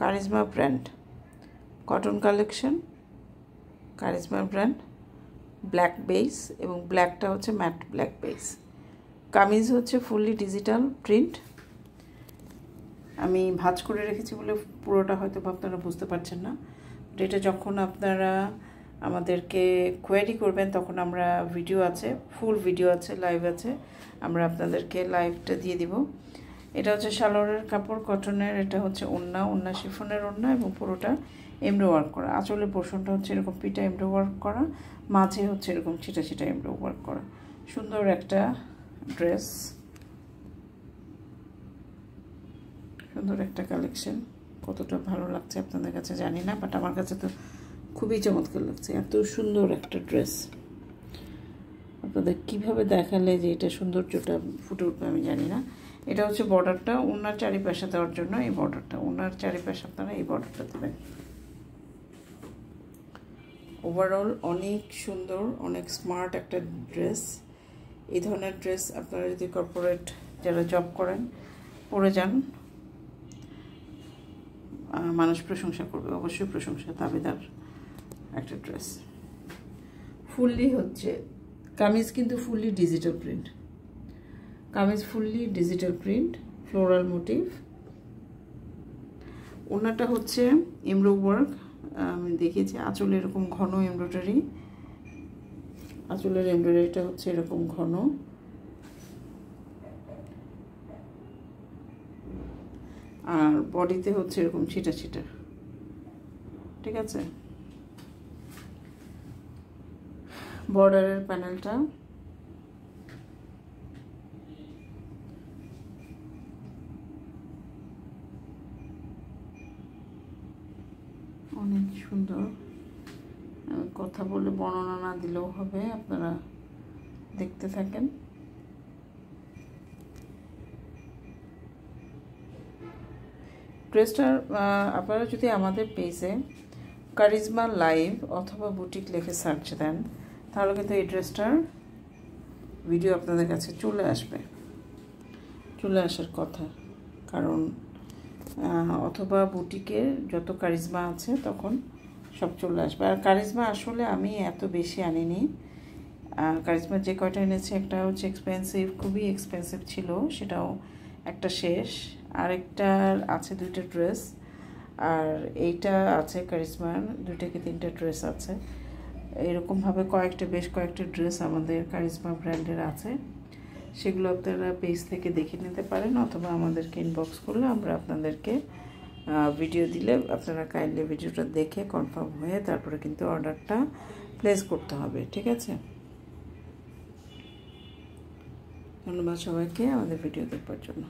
Charisma brand cotton collection, charisma brand, black base এবং ব্ল্যাকটা হচ্ছে ম্যাট ব্ল্যাক বেস। কামিজ হচ্ছে ফুললি ডিজিটাল প্রিন্ট। আমি ভাঁজ করে রেখেছি বলে পুরোটা হয়তো আপনারা বুঝতে পারছেন না। এটা যখন আপনারা আমাদেরকে কোয়েরি করবেন তখন আমরা ভিডিও আছে, ফুল ভিডিও আছে, লাইভ আছে, আমরা আপনাদেরকে লাইভটা দিয়ে দিব। এটা হচ্ছে সালোয়ারের কাপড় কটনের, এটা হচ্ছে ওড়না শিফনের ওড়না এবং পুরোটা এমব্রো ওয়ার্ক করা। আঁচলের পোর্শনটা হচ্ছে এরকম পিটা এমব্রো ওয়ার্ক করা, মাঝে হচ্ছে এরকম ছিটা ছিটা এমব্রো ওয়ার্ক করা। সুন্দর একটা ড্রেস, সুন্দর একটা কালেকশন। কতটা ভালো লাগছে আপনাদের কাছে জানি না, বাট আমার কাছে তো খুবই চমৎকার লাগছে। এত সুন্দর একটা ড্রেস আপনাদের কিভাবে দেখালে যে এটা সৌন্দর্যটা ফুটে উঠবে আমি জানি না। এটা হচ্ছে বর্ডারটা, ওনার চারিপাশে দেওয়ার জন্য এই বর্ডারটা, ওনার চারিপাশে আপনারা এই বর্ডারটা দেবেন। ওভারঅল অনেক সুন্দর, অনেক স্মার্ট একটা ড্রেস। এই ধরনের ড্রেস আপনারা যদি কর্পোরেট যারা জব করেন পরে যান, মানুষ প্রশংসা করবে, অবশ্যই প্রশংসা দাবিদার একটা ড্রেস। ফুললি হচ্ছে কামিজ কিন্তু fully digital print, kameez fully digital print, floral motif. ওনাটা হচ্ছে এমব্রো ওয়ার্ক, আমি দেখেছি আঁচলে এরকম ঘন এমব্রয়ডারি, আঁচলের এমব্রয়ডারিটা হচ্ছে এরকম ঘন। আর বডিতে হচ্ছে এরকম ছিটা ছিটা, ঠিক আছে। বর্ডারের প্যানেলটা অনেক সুন্দর। কথা বলে বর্ণনা না দিলেও হবে, আপনারা দেখতে থাকেন। ড্রেসটার আপনারা যদি আমাদের পেজে কারিজমা লাইভ অথবা বুটিক লিখে সার্চ দেন তাহলে কিন্তু এই ড্রেসটার ভিডিও আপনাদের কাছে চলে আসবে, চলে আসার কথা। কারণ অথবা বুটিকে যত কারিজমা আছে তখন সব চলে আসবে। আর কারিজমা আসলে আমি এত বেশি আনিনি, কারিজমা যে কয়টা এনেছি একটা হচ্ছে এক্সপেন্সিভ, খুবই এক্সপেন্সিভ ছিল, সেটাও একটা শেষ। আরেকটা আছে দুইটা ড্রেস, আর এইটা আছে কারিজমার 2 থেকে 3টা ড্রেস আছে। এরকমভাবে বেশ কয়েকটা ড্রেস আমাদের কারিজমা ব্র্যান্ডের আছে, সেগুলো আপনারা পেজ থেকে দেখে নিতে পারেন অথবা আমাদেরকে ইনবক্স করলে আমরা আপনাদেরকে ভিডিও দিলে আপনারা কাইন্ডলি ভিডিওটা দেখে কনফার্ম হয়ে তারপরে কিন্তু অর্ডারটা প্লেস করতে হবে, ঠিক আছে। ধন্যবাদ সবাইকে আমাদের ভিডিও দেখবার জন্য।